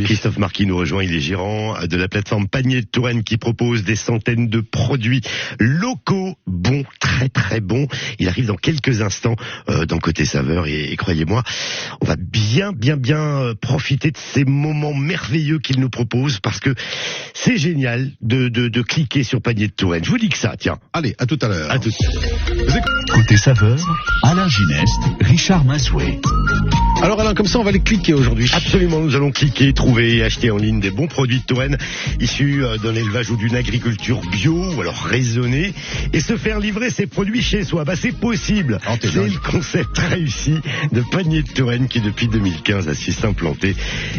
aujourd'hui. Christophe Marquis nous rejoint, il est gérant de la plateforme Panier de Touraine qui propose des centaines de produits locaux, bons, très très bons. Il arrive dans quelques instants dans Côté Saveur et croyez-moi, on va bien profiter de ces moments merveilleux qu'il nous propose parce que c'est génial de cliquer sur Panier de Touraine. Je vous dis que ça, tiens. Allez, à tout à l'heure. À tout. Côté Saveur, Alain Gineste, Richard Massouet. Alors Alain, comme ça on va les cliquer aujourd'hui. Absolument, nous allons cliquer, trouver et acheter en ligne des bons produits de Touraine issus d'un élevage ou d'une agriculture bio ou alors raisonnée et se faire livrer ces produits chez soi. C'est possible. C'est le concept réussi de Panier de Touraine qui depuis 2015 a su s'implanter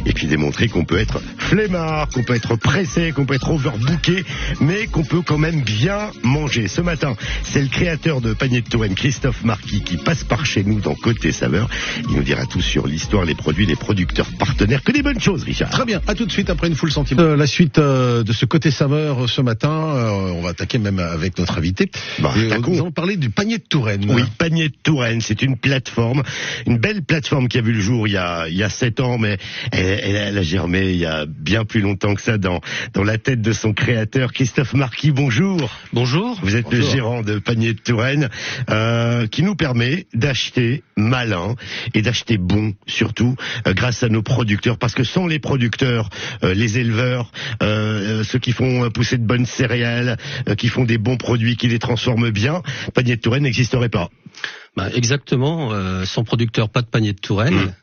et puis démontrer qu'on peut être flemmard, qu'on peut être pressé, qu'on peut être overbooké, mais qu'on peut quand même bien manger. Ce matin, c'est le créateur de Panier de Touraine, Christophe Marquis, qui passe par chez nous dans Côté Saveur. Il nous dira tout sur l'histoire, les produits, les producteurs partenaires. Que des bonnes choses, Richard. Très bien, à tout de suite après une full centime. La suite de ce Côté Saveur ce matin, on va attaquer même avec notre invité. Nous allons parler du Panier de Touraine. Oui, Panier de Touraine, c'est une plateforme, une belle plateforme qui a vu le jour il y a 7 ans, mais elle a germé il y a bien plus longtemps que ça dans la tête de son créateur, Christophe Marquis. Bonjour. Bonjour. Vous êtes le gérant de Panier de Touraine, qui nous permet d'acheter malin et d'acheter bon, surtout grâce à nos producteurs, parce que sans les producteurs, les éleveurs, ceux qui font pousser de bonnes céréales, qui font des bons produits, qui les transforment bien, Panier de Touraine n'existerait pas. Exactement, sans producteur, pas de Panier de Touraine.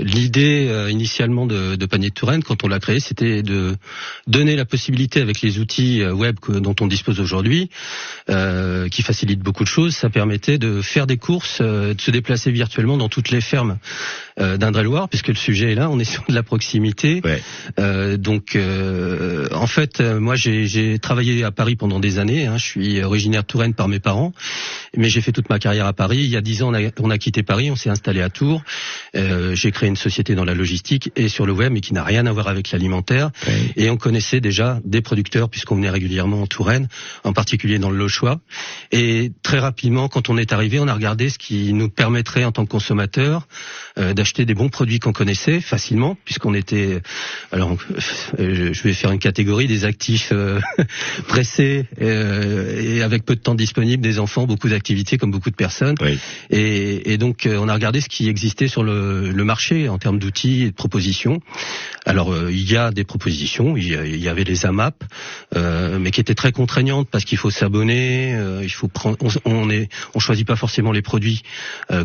L'idée initialement de Panier de Touraine, quand on l'a créé, c'était de donner la possibilité avec les outils web dont on dispose aujourd'hui, qui facilitent beaucoup de choses. Ça permettait de faire des courses, de se déplacer virtuellement dans toutes les fermes d'Indre-et-Loire, puisque le sujet est là, on est sur de la proximité. Ouais. En fait, moi j'ai travaillé à Paris pendant des années, je suis originaire de Touraine par mes parents, mais j'ai fait toute ma carrière à Paris. Il y a 10 ans, on a quitté Paris, on s'est installé à Tours. J'ai créé une société dans la logistique et sur le web, mais qui n'a rien à voir avec l'alimentaire. Ouais. Et on connaissait déjà des producteurs, puisqu'on venait régulièrement en Touraine, en particulier dans le Lochois. Et très rapidement, quand on est arrivé, on a regardé ce qui nous permettrait, en tant que consommateur, d'acheter des bons produits qu'on connaissait facilement, puisqu'on était... Alors, je vais faire une catégorie des actifs pressés et avec peu de temps disponible, des enfants, beaucoup d'activités comme beaucoup de personnes. Oui. Et donc on a regardé ce qui existait sur le marché en termes d'outils et de propositions. Alors il y a des propositions, il y avait les AMAP, mais qui étaient très contraignantes parce qu'il faut s'abonner, il faut prendre, on choisit pas forcément les produits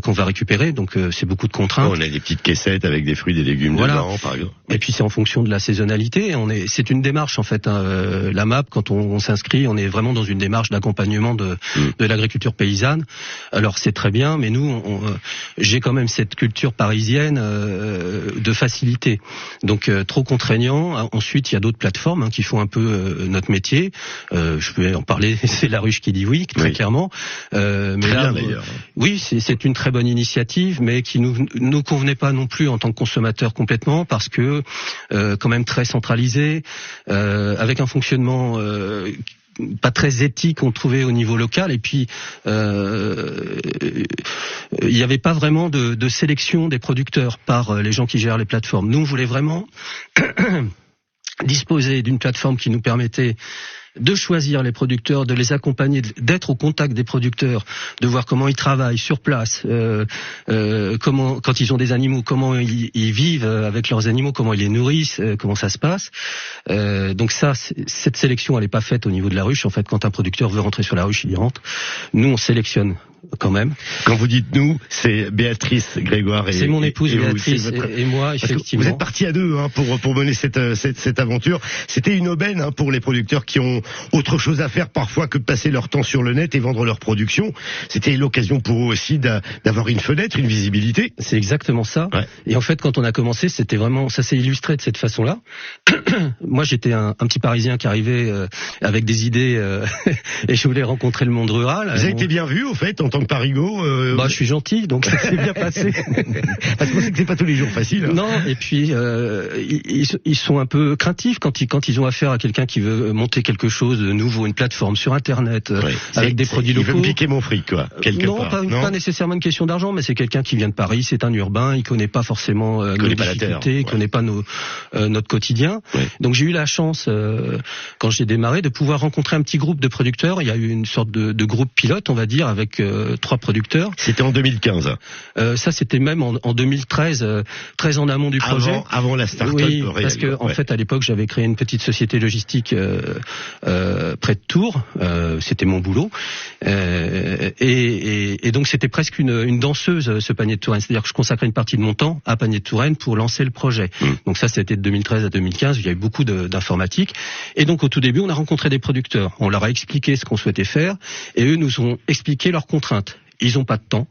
qu'on va récupérer, donc c'est beaucoup de contraintes. On a des petites caissettes avec des fruits et des légumes dedans, par exemple. Et puis c'est en fonction de la saisonnalité. C'est une démarche en fait. L'AMAP, quand on s'inscrit, on est vraiment dans une démarche d'accompagnement de l'agriculture paysanne. Alors c'est très bien, mais nous, j'ai quand même cette culture parisienne de facilité. Donc trop contraignant. Ensuite, il y a d'autres plateformes qui font un peu notre métier. Je peux en parler. C'est La Ruche qui dit oui, très clairement. Mais très là, bien, d'ailleurs. Oui, c'est une très bonne initiative, mais qui nous convenait pas non plus en tant que consommateur complètement, parce que quand même très centralisé, avec un fonctionnement pas très éthique, on trouvait au niveau local, et puis il n'y avait pas vraiment de sélection des producteurs par les gens qui gèrent les plateformes. Nous, on voulait vraiment disposer d'une plateforme qui nous permettait de choisir les producteurs, de les accompagner, d'être au contact des producteurs, de voir comment ils travaillent sur place, comment, quand ils ont des animaux, comment ils vivent avec leurs animaux, comment ils les nourrissent, comment ça se passe. Donc ça, cette sélection, elle n'est pas faite au niveau de la ruche. En fait, quand un producteur veut rentrer sur la ruche, il y rentre. Nous, on sélectionne quand même. Quand vous dites nous, c'est Béatrice Grégoire et... C'est mon épouse Béatrice et moi, effectivement. Vous êtes partis à deux pour mener cette aventure. C'était une aubaine pour les producteurs qui ont autre chose à faire parfois que de passer leur temps sur le net et vendre leur production. C'était l'occasion pour eux aussi d'avoir une fenêtre, une visibilité. C'est exactement ça. Ouais. Et en fait, quand on a commencé, c'était vraiment, ça s'est illustré de cette façon-là. Moi, j'étais un petit Parisien qui arrivait avec des idées et je voulais rencontrer le monde rural. Vous avez été bien vu, au fait, en tant que parigot. Je suis gentil, donc ça s'est bien passé. Parce qu'on sait que c'est pas tous les jours facile. Hein. Non, et puis ils sont un peu craintifs quand ils ont affaire à quelqu'un qui veut monter quelque quelque chose de nouveau, une plateforme sur Internet avec des produits locaux. Il veut me piquer mon fric, quoi. Pas nécessairement une question d'argent, mais c'est quelqu'un qui vient de Paris, c'est un urbain, il connaît pas forcément nos difficultés, il connaît pas notre quotidien. Donc j'ai eu la chance, quand j'ai démarré, de pouvoir rencontrer un petit groupe de producteurs. Il y a eu une sorte de groupe pilote, on va dire, avec 3 producteurs. C'était en 2015. Ça, c'était même en 2013, très en amont du projet. Avant la start-up. Oui, parce que en fait, à l'époque, j'avais créé une petite société logistique près de Tours. C'était mon boulot. Et donc, c'était presque une danseuse, ce panier de Touraine. C'est-à-dire que je consacrais une partie de mon temps à Panier de Touraine pour lancer le projet. Donc ça, c'était de 2013 à 2015. Il y a eu beaucoup d'informatique. Et donc, au tout début, on a rencontré des producteurs. On leur a expliqué ce qu'on souhaitait faire. Et eux nous ont expliqué leurs contraintes. Ils n'ont pas de temps.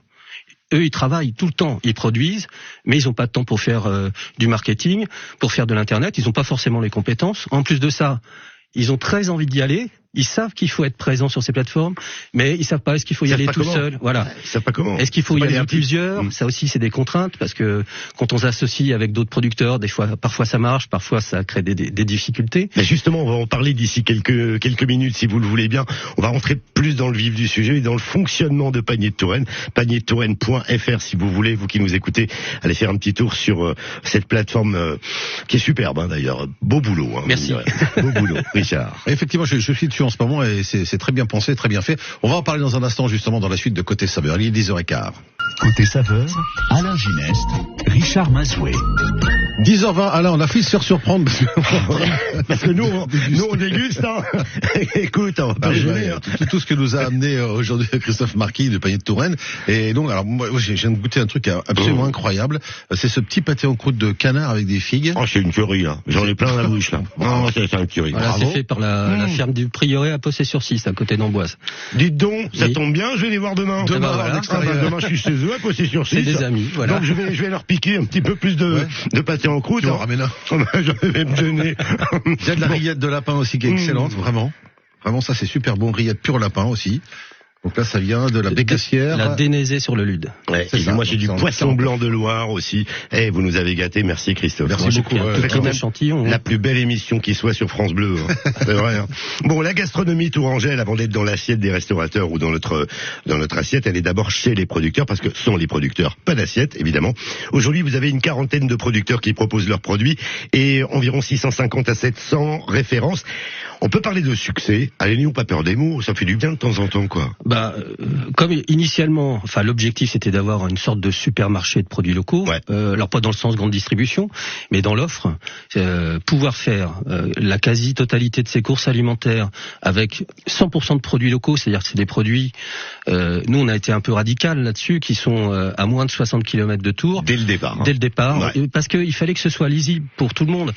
Eux, ils travaillent tout le temps, ils produisent, mais ils n'ont pas de temps pour faire du marketing, pour faire de l'internet. Ils n'ont pas forcément les compétences. En plus de ça, ils ont très envie d'y aller. Ils savent qu'il faut être présent sur ces plateformes, mais ils savent pas est-ce qu'il faut y aller tout seul. Voilà. Ils savent pas comment. Est-ce qu'il faut y aller à plusieurs? Ça aussi, c'est des contraintes parce que quand on s'associe avec d'autres producteurs, parfois ça marche, parfois ça crée des difficultés. Mais justement, on va en parler d'ici quelques minutes, si vous le voulez bien. On va rentrer plus dans le vif du sujet et dans le fonctionnement de Panier de Touraine. Panierdetouraine.fr, si vous voulez, vous qui nous écoutez, allez faire un petit tour sur cette plateforme qui est superbe, d'ailleurs. Beau boulot. Merci. Beau boulot, Richard. Effectivement, je suis dessus en ce moment et c'est très bien pensé, très bien fait. On va en parler dans un instant justement dans la suite de Côté Saveur. Il est 10h15. Côté Saveur, Alain Gineste, Richard Masouet. 10h20, Alain, on a failli se faire surprendre. Parce que nous on déguste, Écoute, on va pas gêner. Tout ce que nous a amené aujourd'hui Christophe Marquis du Panier de Touraine. Et donc, alors, moi, je viens de goûter un truc absolument incroyable. C'est ce petit pâté en croûte de canard avec des figues. Oh, c'est une tuerie, là. J'en ai plein dans la bouche, là. Non, c'est une tuerie. Voilà, c'est fait par la ferme du Prieuré à Possé-sur-Cisse, à côté d'Amboise. Dites donc, ça tombe bien, je vais les voir demain. Demain, demain, je suis chez eux, à Possé-sur-Cisse. C'est des amis, voilà. Donc, je vais leur piquer un petit peu plus de pâté en croûte. Je vais me gêner. Il y a de la rillette de lapin aussi qui est excellente, vraiment. Vraiment, ça c'est super bon. Rillette pur lapin aussi. Donc là, ça vient de la bécassière. La dénaisée sur le lude. Ouais, et moi, j'ai du poisson blanc de Loire aussi. Vous nous avez gâtés. Merci, Christophe. Merci beaucoup. La plus belle émission qui soit sur France Bleu. C'est vrai. Bon, la gastronomie tourangelle, avant d'être dans l'assiette des restaurateurs ou dans notre assiette, elle est d'abord chez les producteurs, parce que ce sont les producteurs, pas d'assiette, évidemment. Aujourd'hui, vous avez une quarantaine de producteurs qui proposent leurs produits et environ 650 à 700 références. On peut parler de succès. Allez, n'ayons pas peur des mots. Ça fait du bien de temps en temps, quoi. Comme initialement, l'objectif c'était d'avoir une sorte de supermarché de produits locaux. Alors pas dans le sens grande distribution, mais dans l'offre, pouvoir faire la quasi-totalité de ses courses alimentaires avec 100% de produits locaux, c'est-à-dire que c'est des produits. Nous, on a été un peu radical là-dessus, qui sont à moins de 60 km de Tours. Dès le départ. Dès le départ, parce qu'il fallait que ce soit lisible pour tout le monde.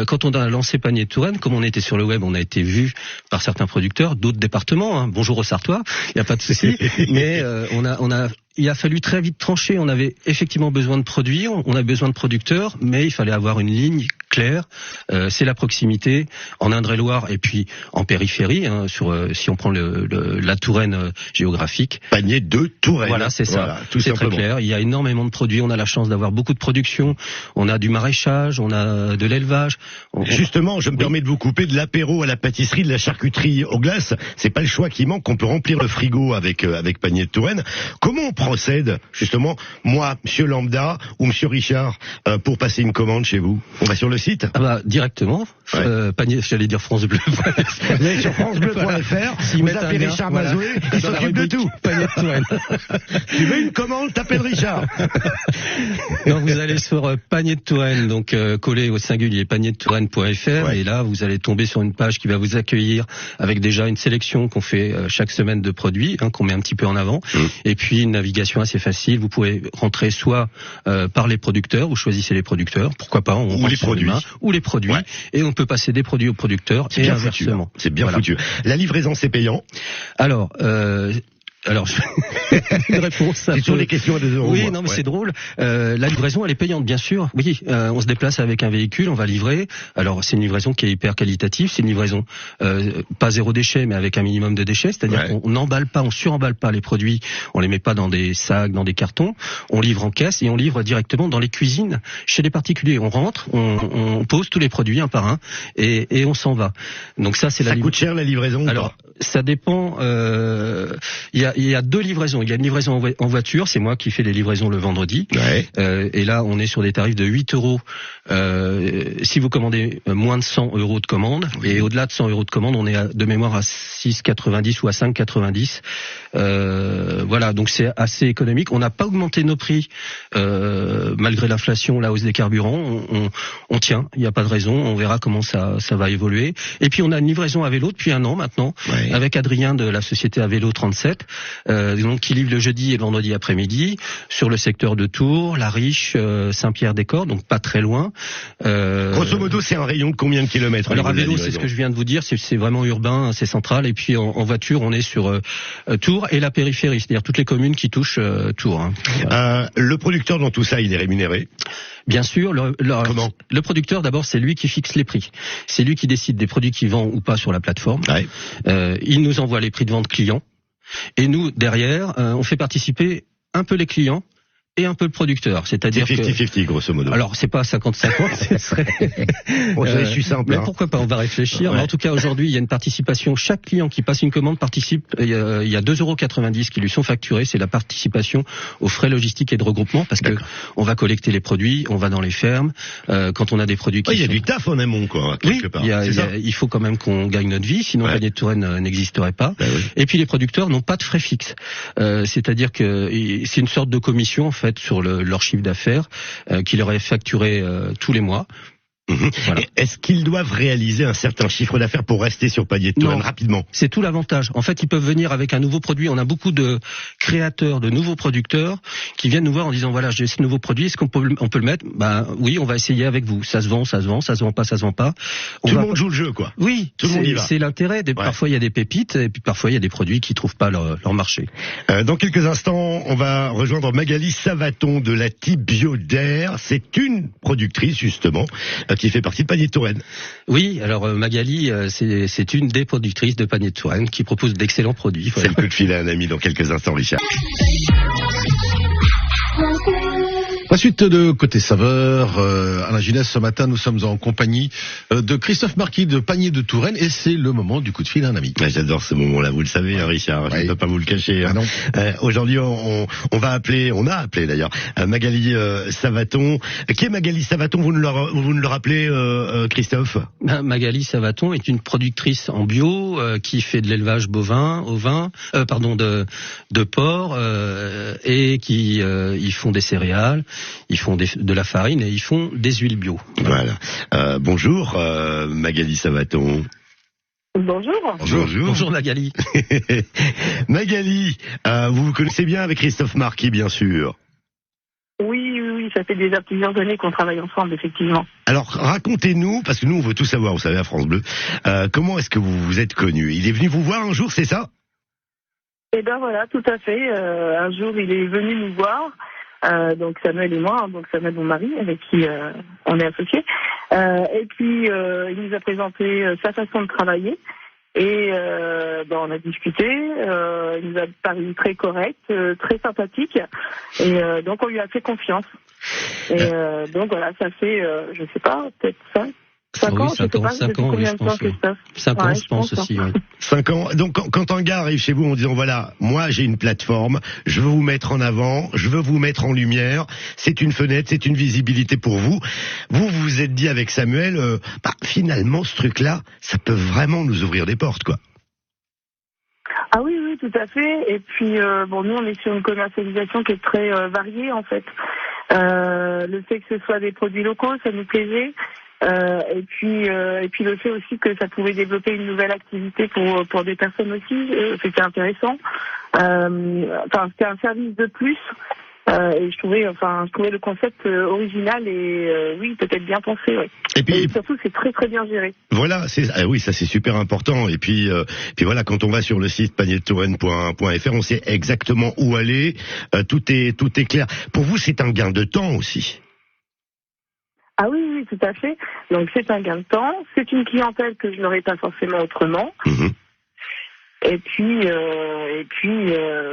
Quand on a lancé Panier de Touraine, comme on était sur le web, on a été vu par certains producteurs d'autres départements. Bonjour aux Sartois, il n'y a pas de souci. Mais il a fallu très vite trancher. On avait effectivement besoin de produits, on avait besoin de producteurs, mais il fallait avoir une ligne claire. C'est la proximité en Indre-et-Loire et puis en périphérie. Si on prend la Touraine géographique. Panier de Touraine. Voilà, c'est ça. Voilà, c'est très clair. Il y a énormément de produits. On a la chance d'avoir beaucoup de production. On a du maraîchage, on a de l'élevage. Justement, je me permets de vous couper, de l'apéro à la pâtisserie, de la charcuterie aux glaces. C'est pas le choix qui manque. On peut remplir le frigo avec Panier de Touraine. Comment on procède, justement, moi, monsieur Lambda ou monsieur Richard, pour passer une commande chez vous? On va sur le site? Directement. Panier, j'allais dire France Bleu. Vous allez sur francebleu.fr, vous appelez Richard Mazoué, il s'occupe de tout. Panier de Touraine. Tu veux une commande, t'appelles Richard. Non, vous allez sur Panier de Touraine, donc collé au singulier panierdetouraine.fr, et là vous allez tomber sur une page qui va vous accueillir avec déjà une sélection qu'on fait chaque semaine de produits, qu'on met un petit peu en avant, et puis une navigation assez facile. Vous pouvez rentrer soit par les producteurs, vous choisissez les producteurs, pourquoi pas, ou les produits, et on peut passer des produits aux producteurs et inversement. C'est bien foutu. La livraison, c'est payant? Alors, Alors, une réponse. C'est toujours des questions à 2 euros. Oui, moi. non, mais c'est drôle. La livraison, elle est payante, bien sûr. Oui, on se déplace avec un véhicule, on va livrer. Alors, c'est une livraison qui est hyper qualitative. C'est une livraison pas zéro déchet, mais avec un minimum de déchets. C'est-à-dire qu'on n'emballe pas, on suremballe pas les produits. On les met pas dans des sacs, dans des cartons. On livre en caisse et on livre directement dans les cuisines chez les particuliers. On rentre, on pose tous les produits un par un et on s'en va. Donc ça, c'est ça coûte cher la livraison. Alors, ça dépend. Il y a 2 livraisons. Il y a une livraison en voiture, c'est moi qui fais les livraisons le vendredi. Ouais. Et là, on est sur des tarifs de 8 euros si vous commandez moins de 100 euros de commande. Oui. Et au-delà de 100 euros de commande, on est de mémoire à 6,90 ou à 5,90. Voilà, donc c'est assez économique. On n'a pas augmenté nos prix malgré l'inflation, la hausse des carburants. On tient, il n'y a pas de raison. On verra comment ça va évoluer. Et puis on a une livraison à vélo depuis 1 an maintenant, avec Adrien de la société à vélo 37, donc qui livre le jeudi et le vendredi après-midi sur le secteur de Tours, La Riche, Saint-Pierre-des-Corps, donc pas très loin. Grosso modo, c'est un rayon de combien de kilomètres? Alors à vélo, c'est ce que je viens de vous dire, c'est vraiment urbain, c'est central. Et puis en voiture, on est sur Tours et la périphérie, c'est-à-dire toutes les communes qui touchent Tours. Hein. Voilà. Le producteur dans tout ça, il est rémunéré? Bien sûr. Comment? Le producteur, d'abord, c'est lui qui fixe les prix. C'est lui qui décide des produits qu'il vend ou pas sur la plateforme. Ouais. Il nous envoie les prix de vente clients. Et nous, derrière, on fait participer un peu les clients et un peu le producteur, c'est-à-dire 50-50 grosso modo. Alors c'est pas 50-50, ce serait. Je suis simple. Mais pourquoi pas, on va réfléchir. Ouais. En tout cas, aujourd'hui, il y a une participation. Chaque client qui passe une commande participe. Il y a 2,90 euros qui lui sont facturés. C'est la participation aux frais logistiques et de regroupement, parce que on va collecter les produits, on va dans les fermes. Quand on a des produits qui il y a du taf en amont, quoi, quelque part. Il faut quand même qu'on gagne notre vie, sinon Panier de Touraine n'existerait pas. Et puis les producteurs n'ont pas de frais fixes. C'est-à-dire que c'est une sorte de commission en fait sur leur chiffre d'affaires qui leur est facturé tous les mois. Voilà. Est-ce qu'ils doivent réaliser un certain chiffre d'affaires pour rester sur Panier de Touraine rapidement? C'est tout l'avantage. En fait, ils peuvent venir avec un nouveau produit. On a beaucoup de créateurs, de nouveaux producteurs qui viennent nous voir en disant voilà, j'ai ce nouveau produit, est-ce qu'on peut le mettre? Ben oui, on va essayer avec vous. Ça se vend pas, ça se vend pas. Tout le monde joue le jeu, quoi. Oui, tout le monde y va. C'est l'intérêt. Parfois il y a des pépites et puis parfois il y a des produits qui trouvent pas leur marché. Dans quelques instants, on va rejoindre Magali Savaton de la Type Bio d'Air. C'est une productrice justement qui fait partie de Panier de Touraine. Oui, alors Magali, c'est une des productrices de Panier de Touraine qui propose d'excellents produits. Voilà. C'est le coup de fil à un ami dans quelques instants, Richard. La suite de Côté Saveur, Alain Ginès, ce matin nous sommes en compagnie de Christophe Marquis de Panier de Touraine et c'est le moment du coup de fil à un ami. J'adore ce moment-là, vous le savez, hein, Richard, je ne peux pas vous le cacher. Hein. Aujourd'hui on a appelé d'ailleurs Magali Savaton. Qui est Magali Savaton? Vous nous le rappelez, Christophe? Magali Savaton est une productrice en bio qui fait de l'élevage bovin, de porc et qui ils font des céréales. Ils font de la farine et ils font des huiles bio. Voilà. Bonjour Magali Savaton. Bonjour. Bonjour Magali. Magali, vous vous connaissez bien avec Christophe Marquis, bien sûr. Oui, ça fait déjà plusieurs années qu'on travaille ensemble, effectivement. Alors, racontez-nous, parce que nous, on veut tout savoir, vous savez, à France Bleu, comment est-ce que vous vous êtes connus? Il est venu vous voir un jour, c'est ça? Eh ben voilà, tout à fait. Un jour, il est venu nous voir. Donc Samuel et moi, donc Samuel mon mari avec qui on est associés, et puis il nous a présenté sa façon de travailler et on a discuté, il nous a paru très correct, très sympathique et donc on lui a fait confiance et donc voilà, ça fait je sais pas, peut-être 5 ans, 5 ans, oui, je pense. 5 ans, je pense aussi. Oui. 5 ans. Donc, quand un gars arrive chez vous en disant, voilà, moi, j'ai une plateforme, je veux vous mettre en avant, je veux vous mettre en lumière, c'est une fenêtre, c'est une visibilité pour vous. Vous vous êtes dit avec Samuel, finalement, ce truc-là, ça peut vraiment nous ouvrir des portes, quoi. Ah oui, tout à fait. Et puis, nous, on est sur une commercialisation qui est très variée, en fait. Le fait que ce soit des produits locaux, ça nous plaisait. Et puis le fait aussi que ça pouvait développer une nouvelle activité pour des personnes aussi, c'était intéressant. C'était un service de plus Et je trouvais le concept original et oui, peut-être bien pensé, oui. Et surtout, c'est très très bien géré. Voilà, oui, ça c'est super important. Et puis voilà, quand on va sur le site paniertouren.fr, on sait exactement où aller. Tout est clair. Pour vous, c'est un gain de temps aussi. Ah oui, tout à fait. Donc c'est un gain de temps. C'est une clientèle que je n'aurais pas forcément autrement. Mmh. Et puis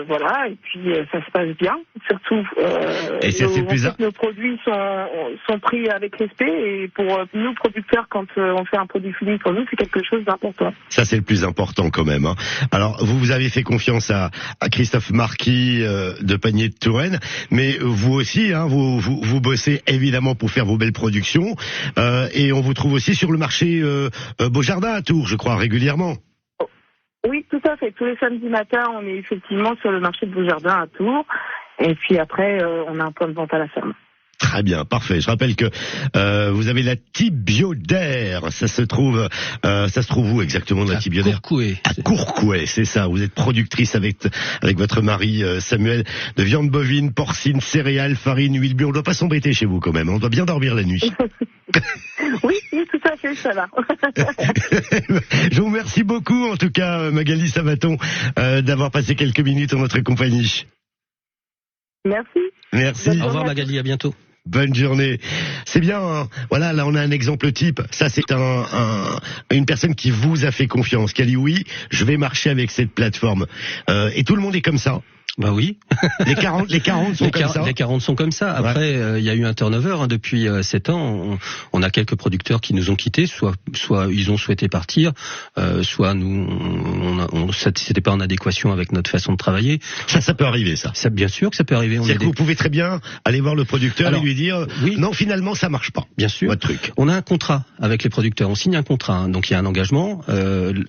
voilà, et puis ça se passe bien, surtout et ça, nos produits sont pris avec respect, et pour nous producteurs, quand on fait un produit fini pour nous, c'est quelque chose d'important. Ça c'est le plus important quand même, hein. Alors vous avez fait confiance à Christophe Marquis de Paniers de Touraine, mais vous aussi, hein, vous bossez évidemment pour faire vos belles productions, et on vous trouve aussi sur le marché Beaujardin à Tours, je crois, régulièrement. Oui, tout à fait. Tous les samedis matins, on est effectivement sur le marché de Beaujardin à Tours. Et puis après, on a un point de vente à la ferme. Très bien, parfait. Je rappelle que vous avez la Thibiodère. Ça se trouve où exactement, la Thibiodère ? À Courcouët, c'est ça. Vous êtes productrice avec votre mari Samuel de viande bovine, porcine, céréales, farine, huile bio. On ne doit pas s'embêter chez vous quand même. On doit bien dormir la nuit. Oui, tout à fait, ça va. Je vous remercie beaucoup, en tout cas, Magali Savaton, d'avoir passé quelques minutes en notre compagnie. Merci. Au revoir Magali, à bientôt. Bonne journée. C'est bien, hein. Voilà, là on a un exemple type. Ça c'est une personne qui vous a fait confiance, qui a dit oui, je vais marcher avec cette plateforme. Et tout le monde est comme ça. Bah oui. Les 40 sont comme ça. Les 40 sont comme ça. Après, il y a eu un turnover, hein, depuis 7 ans. On a quelques producteurs qui nous ont quittés, soit ils ont souhaité partir, soit nous, c'était pas en adéquation avec notre façon de travailler. Ça peut arriver, ça. Bien sûr que ça peut arriver. C'est-à-dire que vous pouvez très bien aller voir le producteur et lui dire oui, non, finalement, ça marche pas. Bien sûr. Votre truc. On a un contrat avec les producteurs. On signe un contrat, hein, donc il y a un engagement,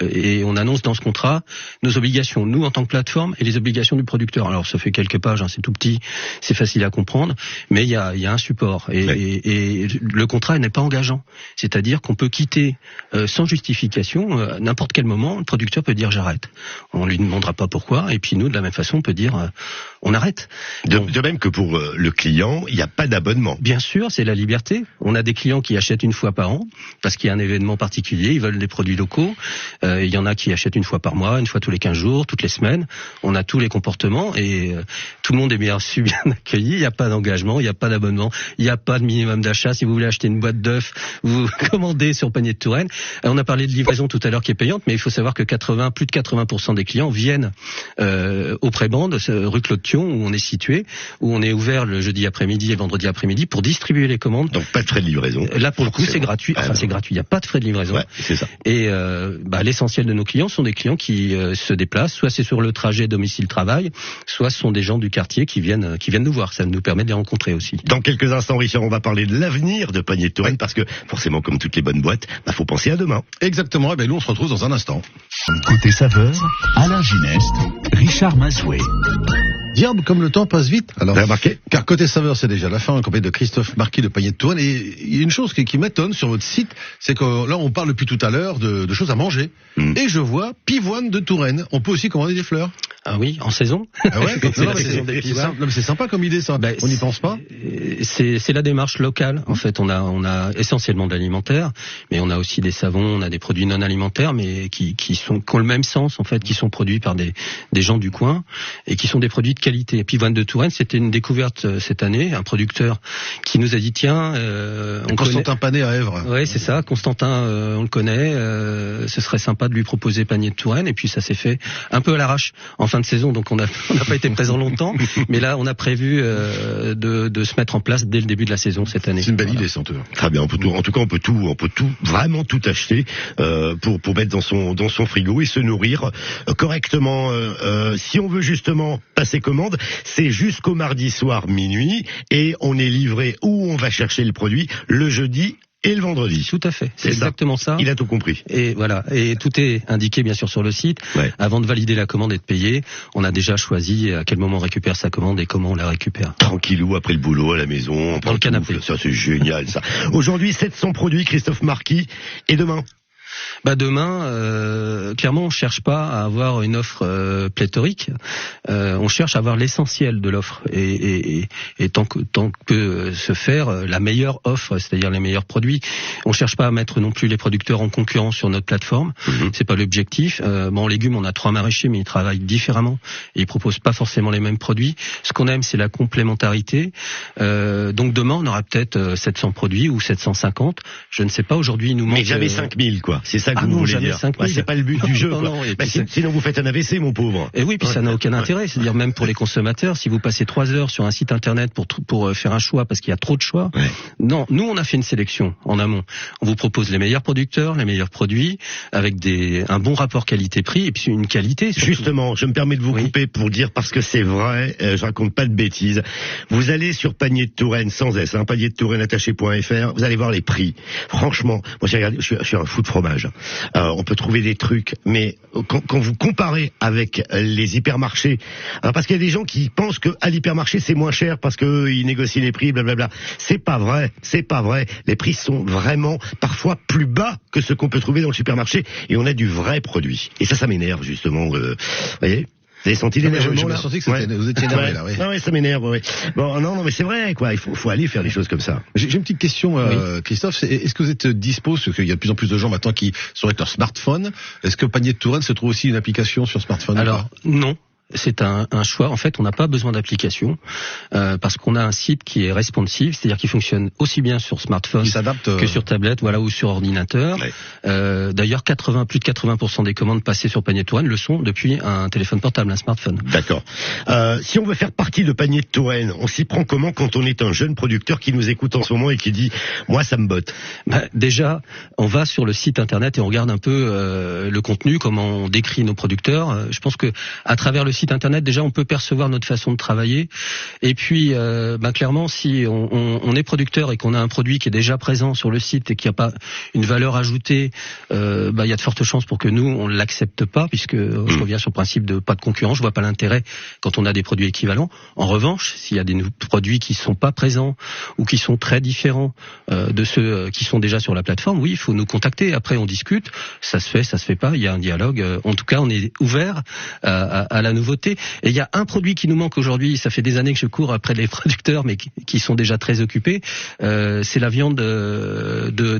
et on annonce dans ce contrat nos obligations, nous en tant que plateforme, et les obligations du producteur. Alors ça fait quelques pages, hein, c'est tout petit, c'est facile à comprendre, mais il y a un support, et le contrat n'est pas engageant. C'est-à-dire qu'on peut quitter sans justification, n'importe quel moment, le producteur peut dire j'arrête. On lui demandera pas pourquoi, et puis nous de la même façon on peut dire on arrête. De même que pour le client, il n'y a pas d'abonnement. Bien sûr, c'est la liberté. On a des clients qui achètent une fois par an parce qu'il y a un événement particulier, ils veulent des produits locaux. Il y en a qui achètent une fois par mois, une fois tous les 15 jours, toutes les semaines. On a tous les comportements, et tout le monde est bien reçu, bien accueilli. Il n'y a pas d'engagement, il n'y a pas d'abonnement, il n'y a pas de minimum d'achat. Si vous voulez acheter une boîte d'œufs, vous commandez sur Paniers de Touraine. On a parlé de livraison tout à l'heure qui est payante, mais il faut savoir que plus de 80% des clients viennent au Prébande, rue Claude-Thion, où on est situé, où on est ouvert le jeudi après-midi et le vendredi après-midi pour distribuer les commandes. Donc pas de frais de livraison. Là pour le coup c'est gratuit. Enfin c'est gratuit. Il n'y a pas de frais de livraison. Ouais, c'est ça. Et l'essentiel de nos clients sont des clients qui se déplacent. Soit c'est sur le trajet domicile-travail, soit ce sont des gens du quartier qui viennent nous voir. Ça nous permet de les rencontrer aussi. Dans quelques instants, Richard, on va parler de l'avenir de Paniers de Touraine, parce que forcément, comme toutes les bonnes boîtes, faut penser à demain. Exactement. Et nous on se retrouve dans un instant. Côté saveur, Alain Gineste, Richard Mazoué. Diable, comme le temps passe vite. Alors, remarqué. Car côté saveur, c'est déjà la fin, en compagnie de Christophe Marquis de Paniers de Touraine. Et il y a une chose qui m'étonne sur votre site, c'est que là, on parle depuis tout à l'heure de choses à manger. Et je vois pivoine de Touraine. On peut aussi commander des fleurs. Ah oui, en saison. Ah ouais, c'est sympa comme idée, ça. On n'y pense pas. C'est la démarche locale. En fait, on a essentiellement de l'alimentaire, mais on a aussi des savons, on a des produits non alimentaires, mais qui ont le même sens, en fait, qui sont produits par des gens du coin, et qui sont des produits de qualité. Et pivoine de Touraine, c'était une découverte cette année, un producteur qui nous a dit tiens, Constantin Panet à Èvres. Oui, c'est ça. Constantin, on le connaît. Ce serait sympa de lui proposer Paniers de Touraine. Et puis ça s'est fait un peu à l'arrache en fin de saison, donc on n'a pas été présent longtemps. Mais là, on a prévu de se mettre en place dès le début de la saison cette année. C'est une belle idée, sans doute. Très bien. On peut tout, vraiment tout acheter pour mettre dans son frigo et se nourrir correctement. Si on veut justement passer commande, c'est jusqu'au mardi soir minuit, et on est livré où on va chercher le produit le jeudi et le vendredi. Tout à fait. C'est exactement ça. Il a tout compris. Et voilà. Et tout est indiqué, bien sûr, sur le site. Ouais. Avant de valider la commande et de payer, on a déjà choisi à quel moment on récupère sa commande et comment on la récupère. Tranquillou, après le boulot, à la maison. On dans le canapé. Ça, c'est génial, ça. Aujourd'hui, 700 produits, Christophe Marquis. Et demain? Demain, clairement, on cherche pas à avoir une offre pléthorique. On cherche à avoir l'essentiel de l'offre et tant que peut se faire la meilleure offre, c'est-à-dire les meilleurs produits. On cherche pas à mettre non plus les producteurs en concurrence sur notre plateforme. C'est pas l'objectif. En légumes, on a 3 maraîchers, mais ils travaillent différemment et ils proposent pas forcément les mêmes produits. Ce qu'on aime, c'est la complémentarité. Donc demain, on aura peut-être 700 produits ou 750. Je ne sais pas. Aujourd'hui, il nous manque. Mais jamais 5000, quoi. C'est ça que vous voulez dire. C'est pas le but du jeu. Non, sinon, vous faites un AVC, mon pauvre. Et oui, puis ça n'a aucun intérêt. C'est-à-dire même pour les consommateurs, si vous passez 3 heures sur un site internet pour faire un choix parce qu'il y a trop de choix. Ouais. Non, nous on a fait une sélection en amont. On vous propose les meilleurs producteurs, les meilleurs produits, avec un bon rapport qualité-prix et puis une qualité. Surtout. Justement, je me permets de vous couper pour dire parce que c'est vrai, je raconte pas de bêtises. Vous allez sur Panier de Touraine sans S, panier de Touraine attaché.fr, vous allez voir les prix. Franchement, moi j'ai regardé, je suis un fou de fromage. On peut trouver des trucs, mais quand vous comparez avec les hypermarchés, parce qu'il y a des gens qui pensent que à l'hypermarché c'est moins cher parce que ils négocient les prix, blablabla. C'est pas vrai. Les prix sont vraiment parfois plus bas que ce qu'on peut trouver dans le supermarché et on a du vrai produit. Et ça m'énerve justement. Vous voyez. Vous avez senti l'énervement là? Senti que vous étiez énervé là, oui. Non, ça m'énerve, oui. Bon, non, mais c'est vrai, quoi. Il faut aller faire des choses comme ça. J'ai une petite question, Christophe. Est-ce que vous êtes dispo, parce qu'il y a de plus en plus de gens maintenant qui sont avec leur smartphone. Est-ce que Panier de Touraine se trouve aussi une application sur smartphone? Alors, non. C'est un choix. En fait, on n'a pas besoin d'application parce qu'on a un site qui est responsive, c'est-à-dire qui fonctionne aussi bien sur smartphone que sur tablette, ou sur ordinateur. Ouais. D'ailleurs, plus de 80% des commandes passées sur Panier de Touraine le sont depuis un téléphone portable, un smartphone. D'accord. Si on veut faire partie de Panier de Touraine, on s'y prend comment quand on est un jeune producteur qui nous écoute en ce moment et qui dit « moi, ça me botte ». Déjà, on va sur le site internet et on regarde un peu le contenu, comment on décrit nos producteurs. Je pense que à travers le site internet, déjà, on peut percevoir notre façon de travailler. Et puis, clairement, si on est producteur et qu'on a un produit qui est déjà présent sur le site et qu'il n'y a pas une valeur ajoutée, il y a de fortes chances pour que nous, on l'accepte pas, puisque je reviens sur le principe de pas de concurrence. Je vois pas l'intérêt quand on a des produits équivalents. En revanche, s'il y a des produits qui sont pas présents ou qui sont très différents de ceux qui sont déjà sur la plateforme, oui, il faut nous contacter. Après, on discute. Ça se fait pas. Il y a un dialogue. En tout cas, on est ouvert à la nouveauté. Et il y a un produit qui nous manque aujourd'hui, ça fait des années que je cours après les producteurs, mais qui sont déjà très occupés, c'est la viande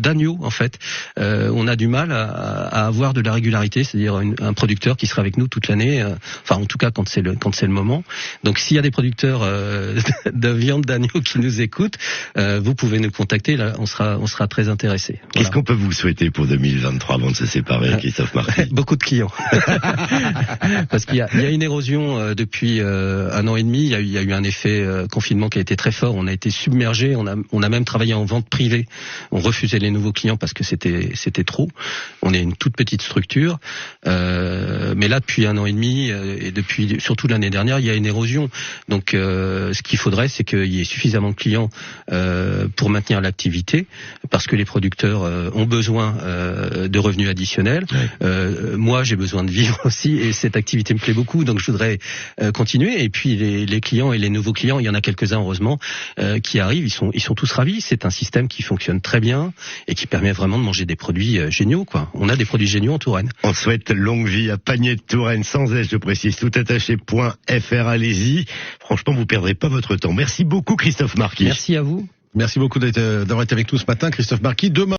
d'agneau, en fait. On a du mal à avoir de la régularité, c'est-à-dire un producteur qui sera avec nous toute l'année, en tout cas quand c'est le moment. Donc s'il y a des producteurs de viande d'agneau qui nous écoutent, vous pouvez nous contacter, là on sera très intéressés. Voilà. Qu'est-ce qu'on peut vous souhaiter pour 2023 avant de se séparer, Christophe Marquis? Beaucoup de clients. Parce qu'il y a une érosion depuis 1 an et demi. Il y a eu un effet confinement qui a été très fort. On a été submergé. On a même travaillé en vente privée. On refusait les nouveaux clients parce que c'était trop. On est une toute petite structure. Mais là, depuis 1 an et demi, et depuis surtout l'année dernière, il y a une érosion. Donc, ce qu'il faudrait, c'est qu'il y ait suffisamment de clients pour maintenir l'activité, parce que les producteurs ont besoin de revenus additionnels. Ouais. Moi, j'ai besoin de vivre aussi, et cette activité me plaît beaucoup. Donc, je voudrais continuer. Et puis, les clients et les nouveaux clients, il y en a quelques-uns, heureusement, qui arrivent. Ils sont tous ravis. C'est un système qui fonctionne très bien et qui permet vraiment de manger des produits géniaux, quoi. On a des produits géniaux en Touraine. On souhaite longue vie à Panier de Touraine, sans S, je précise, toutattaché.fr. Allez-y. Franchement, vous perdrez pas votre temps. Merci beaucoup, Christophe Marquis. Merci à vous. Merci beaucoup d'avoir été avec nous ce matin, Christophe Marquis. Demain